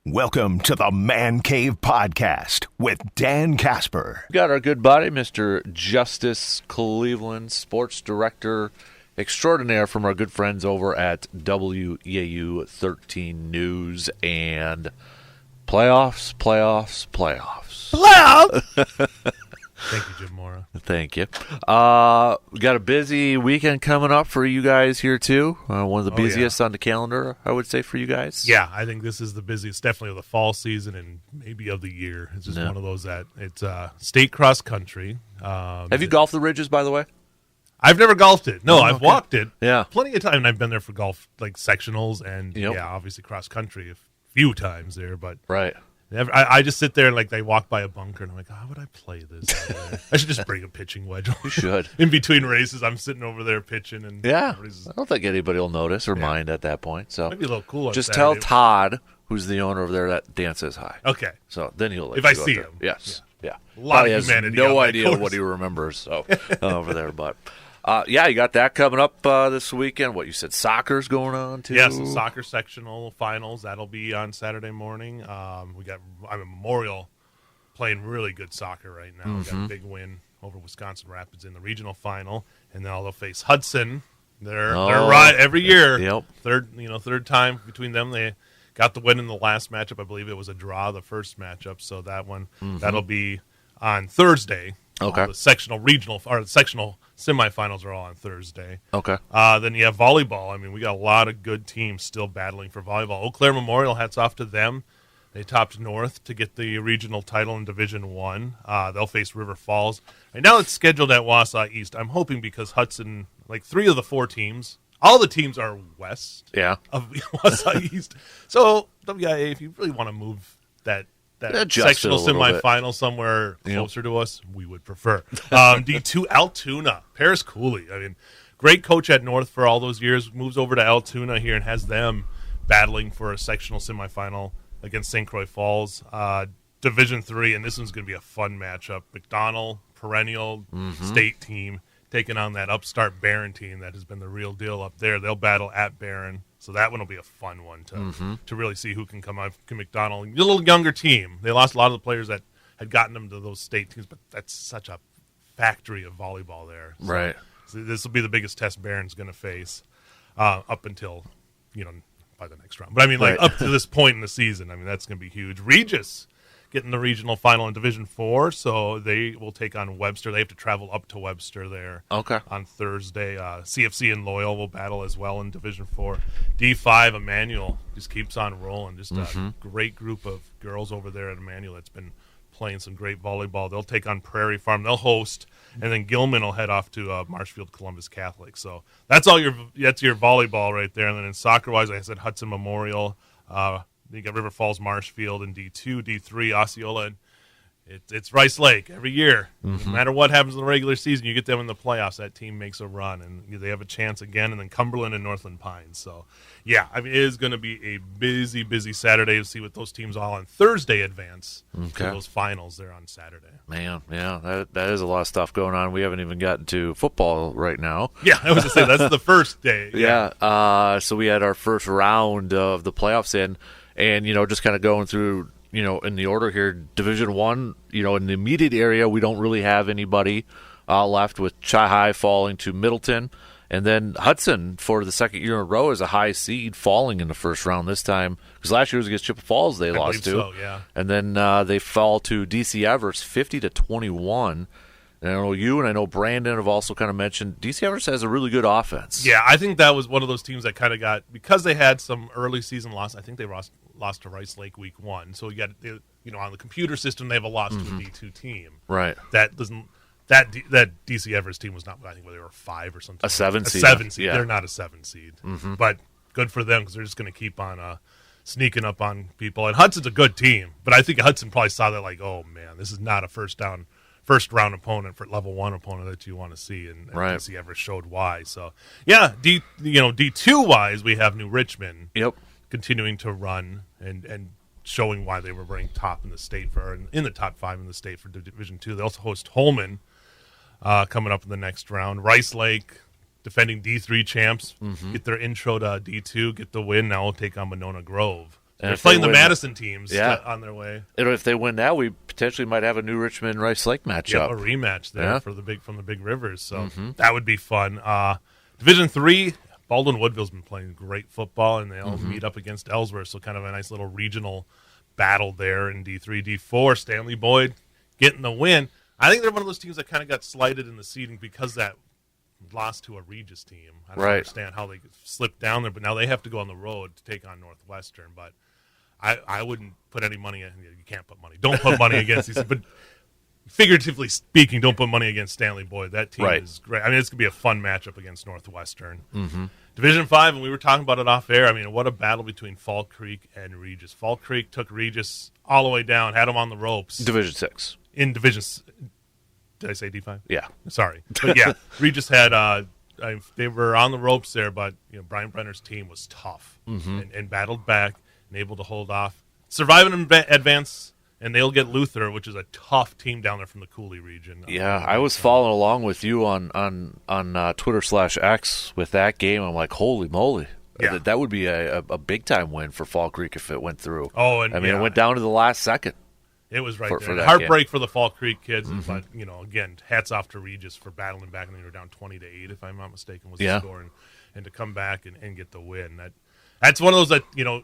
Welcome to the Man Cave Podcast with Dan Casper. We got our good buddy, Mr. Justus Cleveland, sports director extraordinaire from our good friends over at WEAU 13 News and playoffs. Thank you, Jim Mora. Thank you. We got a busy weekend coming up for you guys here, too. One of the busiest on the calendar, I would say, for you guys. Yeah, I think this is the busiest, definitely of the fall season and maybe of the year. It's just one of those that it's state cross country. Have you golfed the Ridges, by the way? I've never golfed it. No, I've walked it. Yeah. Plenty of time, and I've been there for golf, like sectionals and, obviously cross country a few times there. But right. I just sit there and like they walk by a bunker and I'm like, how would I play this? I should just bring a pitching wedge. You should. In between races, I'm sitting over there pitching. And I don't think anybody will notice or mind at that point. So might be a little cool. Just tell Todd, who's the owner over there, that Dan says hi. Okay. So then he'll let if you I go see there. him. Yes. Yeah. A lot of has humanity. No idea what he remembers. So over there, but. You got that coming up this weekend. What you said, soccer's going on too? Yes, the soccer sectional finals. That'll be on Saturday morning. We got Memorial playing really good soccer right now. We got a big win over Wisconsin Rapids in the regional final, and now they'll face Hudson. They're right every year. Yep. Third time between them. They got the win in the last matchup. I believe it was a draw the first matchup. So that one that'll be on Thursday. Okay. The sectional semifinals are all on Thursday. Okay. Then you have volleyball. I mean, we got a lot of good teams still battling for volleyball. Eau Claire Memorial, hats off to them. They topped North to get the regional title in Division I. They'll face River Falls. Right now it's scheduled at Wausau East. I'm hoping because Hudson, like 3 of the 4 teams, all the teams are west of Wausau East. So, WIA, if you really want to move that sectional semifinal somewhere closer to us, we would prefer. D2 Altoona, Paris Cooley. I mean, great coach at North for all those years. Moves over to Altoona here and has them battling for a sectional semifinal against St. Croix Falls. Division III, and this one's going to be a fun matchup. McDonald, perennial state team, taking on that upstart Barron team that has been the real deal up there. They'll battle at Barron. So that one will be a fun one to really see who can come out. McDonald, a little younger team. They lost a lot of the players that had gotten them to those state teams, but that's such a factory of volleyball there. So, right. So this will be the biggest test Barron's going to face up until, by the next round. But I mean, up to this point in the season, I mean, that's going to be huge. Regis getting the regional final in Division IV, so they will take on Webster. They have to travel up to Webster there on Thursday. CFC and Loyal will battle as well in Division IV. D5, Emmanuel just keeps on rolling. Just a great group of girls over there at Emmanuel that's been playing some great volleyball. They'll take on Prairie Farm. They'll host, and then Gilman will head off to Marshfield Columbus Catholic. So that's your volleyball right there. And then in soccer-wise, like I said, Hudson Memorial, you got River Falls, Marshfield, and D2, D3, Osceola. And it's Rice Lake every year. No matter what happens in the regular season, you get them in the playoffs. That team makes a run, and they have a chance again. And then Cumberland and Northland Pines. So, yeah, I mean, it is going to be a busy, busy Saturday to see what those teams all on Thursday advance to those finals there on Saturday. Man, yeah, that is a lot of stuff going on. We haven't even gotten to football right now. Yeah, I was going to say, that's the first day. Yeah. So we had our first round of the playoffs in, and, just kind of going through – in the order here, Division I, in the immediate area, we don't really have anybody left, with Chi-Hi falling to Middleton. And then Hudson, for the second year in a row, is a high seed, falling in the first round this time. Because last year was against Chippewa Falls they lost to. So, yeah. And then they fall to DC Everest 50-21. And I know you and I know Brandon have also kind of mentioned DC Everest has a really good offense. Yeah, I think that was one of those teams that kind of got, because they had some early season loss, I think they lost to Rice Lake week 1. So you got, on the computer system, they have a loss to a D2 team. Right. That doesn't, that DC Everest team was not, I think, where they were 5 or something. A 7 seed. A 7 seed. Yeah. They're not a 7 seed. But good for them, because they're just going to keep on sneaking up on people. And Hudson's a good team, but I think Hudson probably saw that like, oh, man, this is not a first round opponent for level 1 opponent that you want to see, and DC Everest showed why. So yeah, D2 wise, we have New Richmond continuing to run and showing why they were ranked top in the state in the top 5 in the state for Division II. They also host Holman coming up in the next round. Rice Lake, defending D3 champs, get their intro to D2, get the win. Now we'll take on Monona Grove. They're playing the Madison teams on their way. And if they win that, we potentially might have a new Richmond-Rice Lake matchup. A rematch there from the Big Rivers. So that would be fun. Division III, Baldwin Woodville's been playing great football, and they all meet up against Ellsworth, so kind of a nice little regional battle there in D3. D4, Stanley Boyd getting the win. I think they're one of those teams that kind of got slighted in the seeding because that lost to a Regis team. I don't understand how they slipped down there, but now they have to go on the road to take on Northwestern. But I wouldn't put any money. You can't put money. Don't put money against these. But figuratively speaking, don't put money against Stanley Boyd. That team is great. I mean, it's going to be a fun matchup against Northwestern. Division 5, and we were talking about it off air. I mean, what a battle between Fall Creek and Regis. Fall Creek took Regis all the way down, had them on the ropes. Division 6. In Division. Did I say D5? Yeah. Sorry. But yeah, Regis had they were on the ropes there, but Brian Brenner's team was tough and battled back and able to hold off. Survive and advance, and they'll get Luther, which is a tough team down there from the Cooley region. Yeah, I was following along with you on Twitter/X with that game. I'm like, holy moly. Yeah. That would be a big-time win for Fall Creek if it went through. Oh, and it went down to the last second. It was right there. Heartbreak for the Fall Creek kids, but again, hats off to Regis for battling back, and they were down 20-8, if I'm not mistaken, was the score, and to come back and get the win. That's one of those that a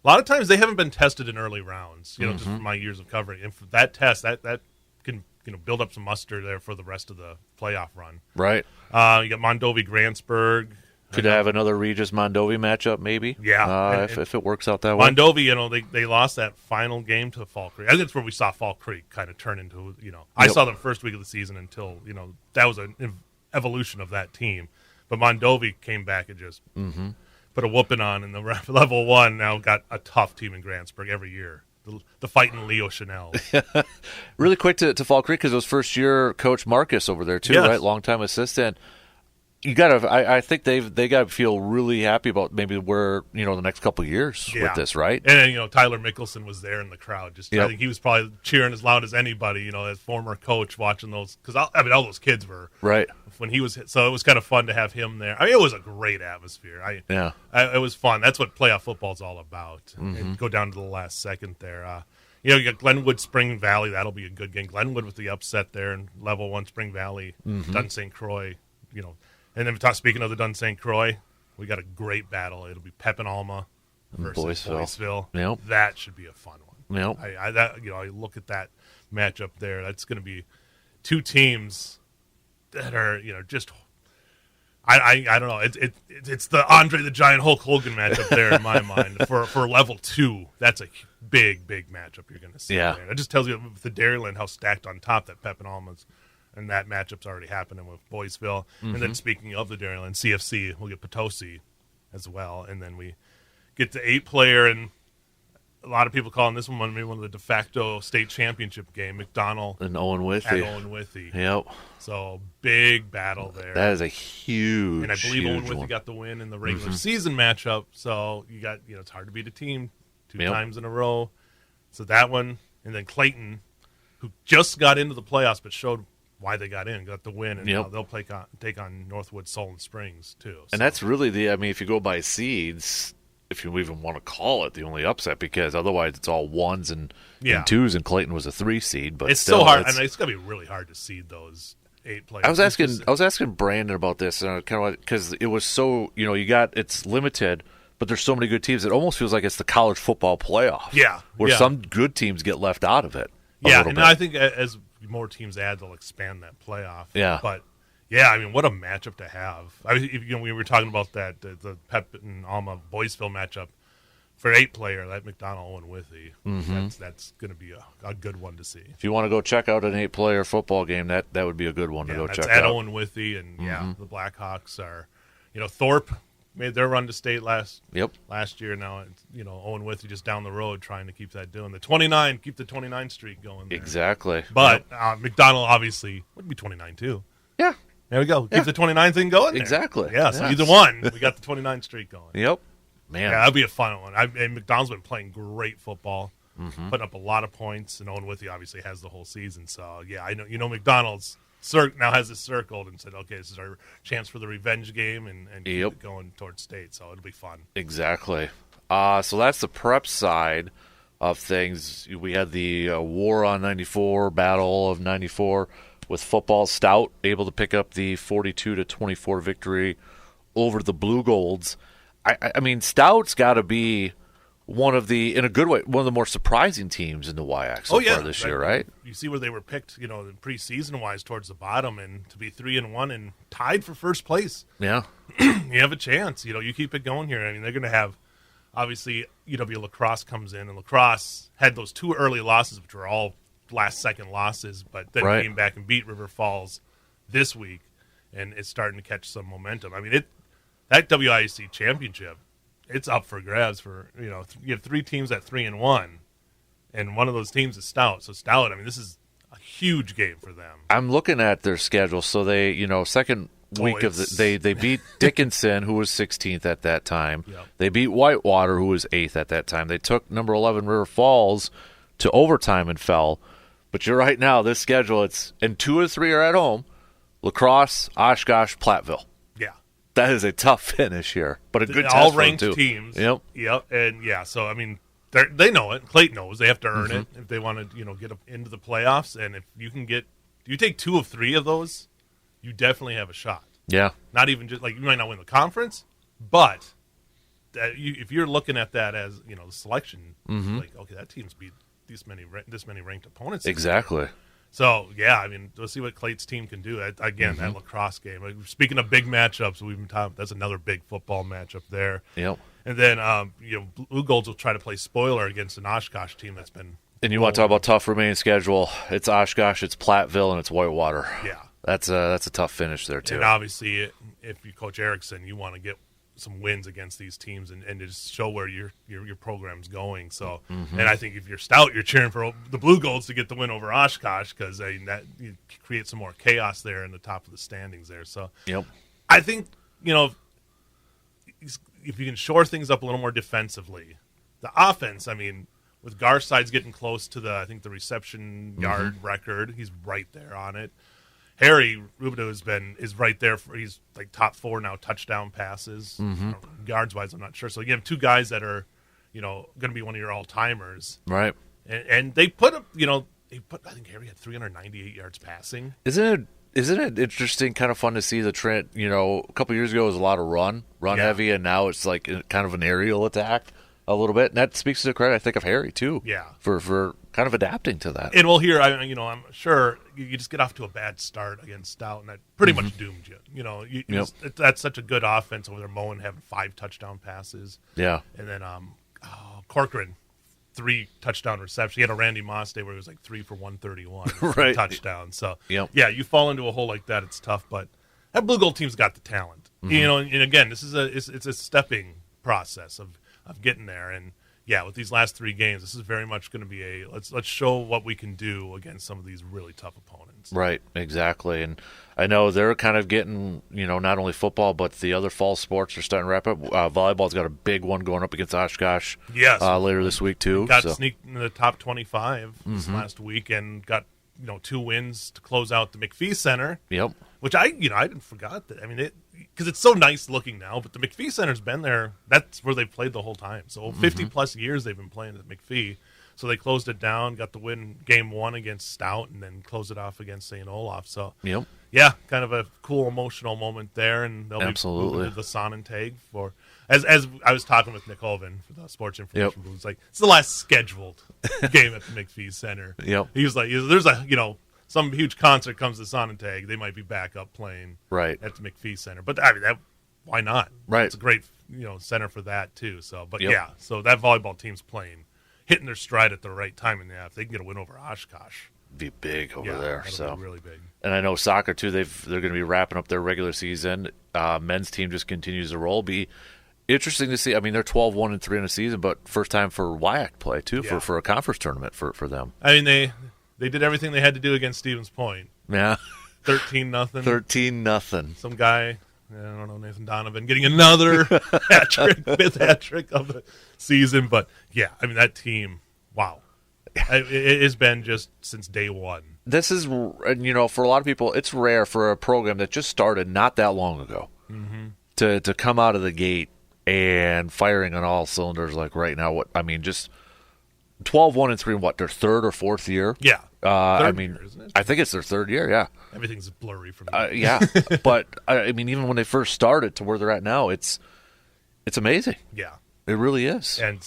lot of times they haven't been tested in early rounds. Just from my years of covering, and for that test, that can build up some muster there for the rest of the playoff run. Right. You got Mondovi Grantsburg. Could have another Regis Mondovi matchup, maybe. Yeah, if it works out that way. Mondovi, they lost that final game to Fall Creek. I think that's where we saw Fall Creek kind of turn into. I saw them first week of the season until that was an evolution of that team. But Mondovi came back and just put a whooping on in the level 1. Now got a tough team in Grantsburg every year. The fighting Leo Chanel. Really quick to Fall Creek because it was first year coach Marcus over there too, right? Longtime assistant. You gotta. I think they gotta feel really happy about maybe where the next couple of years with this, right? And Tyler Mickelson was there in the crowd. I think he was probably cheering as loud as anybody. As former coach watching those because all those kids were right when he was. So it was kind of fun to have him there. I mean, it was a great atmosphere. It was fun. That's what playoff football is all about. And go down to the last second there. You got Glenwood Spring Valley. That'll be a good game. Glenwood with the upset there in level 1. Spring Valley, Dunn St. Croix. And then speaking of the Dunn St. Croix, we got a great battle. It'll be Pep and Alma versus Boyceville. Yep. That should be a fun one. Yep. I look at that matchup there. That's going to be two teams that are just. I don't know. It's the Andre the Giant Hulk Hogan matchup there in my mind for level 2. That's a big matchup you're going to see. Yeah. There. It just tells you with the Dairyland how stacked on top that Pep and Alma's. And that matchup's already happening with Boyceville. And then speaking of the Dairyland, CFC, we'll get Potosi as well. And then we get the 8-player, and a lot of people calling this one maybe one of the de facto state championship game, McDonald and Owen Withy. At Owen Withy. Yep. So big battle there. That is a huge, and I believe Owen Withy got the win in the regular season matchup. So you got it's hard to beat a team 2 times in a row. So that one, and then Clayton, who just got into the playoffs but showed why they got the win, and they'll take on Northwood Solon Springs too. So. And that's really if you go by seeds, if you even want to call it the only upset, because otherwise it's all 1s and 2s, and Clayton was a 3 seed. But it's still, so hard, and it's gonna be really hard to seed those 8 players. I was asking Brandon about this, kind of because it was so it's limited. But there's so many good teams. It almost feels like it's the college football playoff. Yeah, where some good teams get left out of it. Yeah, and I think as more teams add, they'll expand that playoff. Yeah. But, I mean, what a matchup to have. We were talking about that, the Pep and Alma Boyceville matchup for 8-player, that McDonald-Owen Withy. That's going to be a good one to see. If you want to go check out an 8-player football game, that would be a good one to go check out. That's at Owen Withy, and, the Blackhawks are, Thorpe made their run to state last year. Now it's Owen Withy just down the road trying to keep that doing. Keep the 29 streak going there. Exactly. But McDonald obviously would be 29 too. Yeah. There we go. Keep the 29 thing going there. Exactly. Yeah, so either one, we got the 29 streak going. Yep. Man. Yeah, that'd be a fun one. And McDonald's been playing great football, putting up a lot of points, and Owen Withy obviously has the whole season. So I know McDonald's now has it circled and said, okay, this is our chance for the revenge game and keep it going towards state. So it'll be fun. Exactly. So that's the prep side of things. We had the War on 94, Battle of 94 with football. Stout able to pick up the 42-24 victory over the Blue Golds. I mean, Stout's got to be one of the, in a good way, one of the more surprising teams in the WEAU so far this year, right? You see where they were picked, preseason-wise towards the bottom, and to be 3-1 and tied for first place. Yeah. You have a chance. You keep it going here. I mean, they're going to have, obviously, UW Lacrosse comes in, and Lacrosse had those 2 early losses, which were all last-second losses, but then came back and beat River Falls this week, and it's starting to catch some momentum. I mean, that WIAC championship, it's up for grabs for, you have 3 teams at 3-1, and one of those teams is Stout. So Stout, I mean, this is a huge game for them. I'm looking at their schedule. So they, second week they beat Dickinson, who was 16th at that time. Yep. They beat Whitewater, who was 8th at that time. They took number 11 River Falls to overtime and fell. But you're right now, this schedule, and 2 of 3 are at home: Lacrosse, Oshkosh, Platteville. Yeah. That is a tough finish here, but a good test all for them, ranked too. teams. Yep. And so I mean, they know it. Clayton knows they have to earn it if they want to, get up into the playoffs. And if you can you take 2 of 3 of those, you definitely have a shot. Yeah. Not even just you might not win the conference, but if you're looking at that as the selection, okay, that team's beat this many ranked opponents. Exactly. So, yeah, I mean, let's see what Clayton's team can do. Again, that lacrosse game. Speaking of big matchups, we've been talking, that's another big football matchup there. Yep. And then, Blue Golds will try to play spoiler against an Oshkosh team that's been. And you want to talk about tough remaining schedule? It's Oshkosh, it's Platteville, and it's Whitewater. Yeah. That's a tough finish there, too. And obviously, if you coach Erickson, you want to get some wins against these teams and just show where your program's going. So, and I think if you're Stout, you're cheering for the Blue Golds to get the win over Oshkosh, because that you create some more chaos there in the top of the standings there. So, I think if you can shore things up a little more defensively, the offense. I mean, with Garside's getting close to the reception yard record, he's right there on it. Harry Rubidoux is right there. He's like top 4 now touchdown passes. Yards wise, I'm not sure. So you have 2 guys that are, going to be one of your all timers. Right. And they put up, I think Harry had 398 yards passing. Isn't it interesting? Kind of fun to see the trend. A couple years ago it was a lot of run heavy, and now it's like kind of an aerial attack a little bit. And that speaks to the credit, I think, of Harry too. Yeah. For kind of adapting to that. And we'll hear, I'm sure you just get off to a bad start against Stout, and that pretty much doomed you. That's such a good offense over there. Moen having 5 touchdown passes. Yeah. And then Corcoran, 3 touchdown receptions. He had a Randy Moss day where he was like 3 for 131. Right. Touchdowns. So, yeah, you fall into a hole like that, it's tough. But that Blue Gold team's got the talent. And again, this is it's a stepping process of getting there. And, yeah, with these last 3 games, this is very much going to be let's show what we can do against some of these really tough opponents. Right, exactly. And I know they're kind of getting, not only football, but the other fall sports are starting to wrap up. Volleyball's got a big one going up against Oshkosh later this week, too. Sneaked into the top 25 this last week and got, 2 wins to close out the McPhee Center. Yep. Which I didn't forgot that. I mean, because it's so nice looking now, but the McPhee Center's been there. That's where they've played the whole time. So 50-plus years they've been playing at McPhee. So they closed it down, got the win game 1 against Stout, and then closed it off against St. Olaf. So, yeah, kind of a cool emotional moment there. And they'll be moving to the Sonnentag for – as I was talking with Nick Holven for the Sports Information Booth, like, it's the last scheduled game at the McPhee Center. He was like, there's some huge concert comes to Sonnentag, they might be back up playing at the McPhee Center. But I mean, why not? Right. It's a great center for that too. So, but so that volleyball team's hitting their stride at the right time, and if they can get a win over Oshkosh, be big over there. So be really big. And I know soccer too. They're going to be wrapping up their regular season. Men's team just continues to roll. Be interesting to see. I mean, they're 12-1-3 in a season, but first time for WIAC play too for a conference tournament for them. I mean, they did everything they had to do against Stevens Point. Yeah. 13-0. 13-0. Some guy, I don't know, Nathan Donovan, getting another fifth hat trick of the season. But, yeah, I mean, that team, wow. It has been just since day one. This is, for a lot of people, it's rare for a program that just started not that long ago to come out of the gate and firing on all cylinders. Like right now, just 12-1-3 in what, their third or fourth year? Yeah. Third year, isn't it? I think it's their third year. Yeah. Everything's blurry from me. Yeah, but even when they first started to where they're at now, it's amazing. Yeah, it really is. And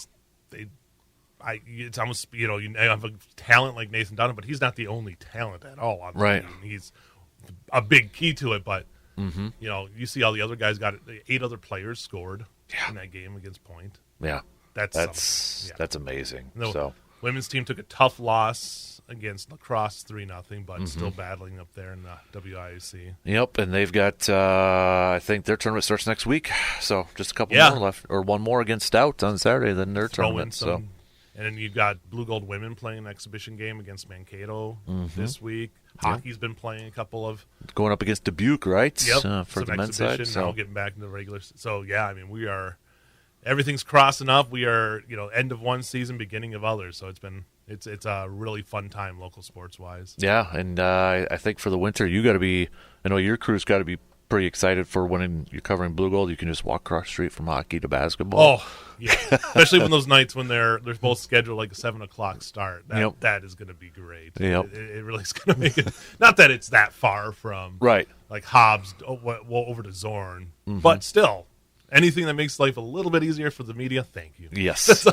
it's almost you have a talent like Nathan Dunham, but he's not the only talent at all on the right. team. He's a big key to it, but you see all the other guys got 8 other players scored in that game against Point. Yeah, that's amazing. So women's team took a tough loss against lacrosse 3-0, but still battling up there in the WIUC. Yep, and they've got I think their tournament starts next week, so just a couple more left, or one more against Stout on Saturday, then their tournament. And then you've got Blue Gold women playing an exhibition game against Mankato this week. Hockey's been playing a couple of going up against Dubuque, right? Yep, for the men's side. Now getting back into the regular. So we are. Everything's crossing up. We are, end of one season, beginning of others. So it's a really fun time, local sports wise. Yeah, and I think for the winter, you got to be. I know your crew's got to be pretty excited for when you're covering Blue Gold. You can just walk across the street from hockey to basketball. Oh, yeah, especially when those nights when they're both scheduled like a 7:00 start. That is going to be great. Yep. It really is going to make it. Not that it's that far from like Hobbs over to Zorn, but still. Anything that makes life a little bit easier for the media, thank you. Yes.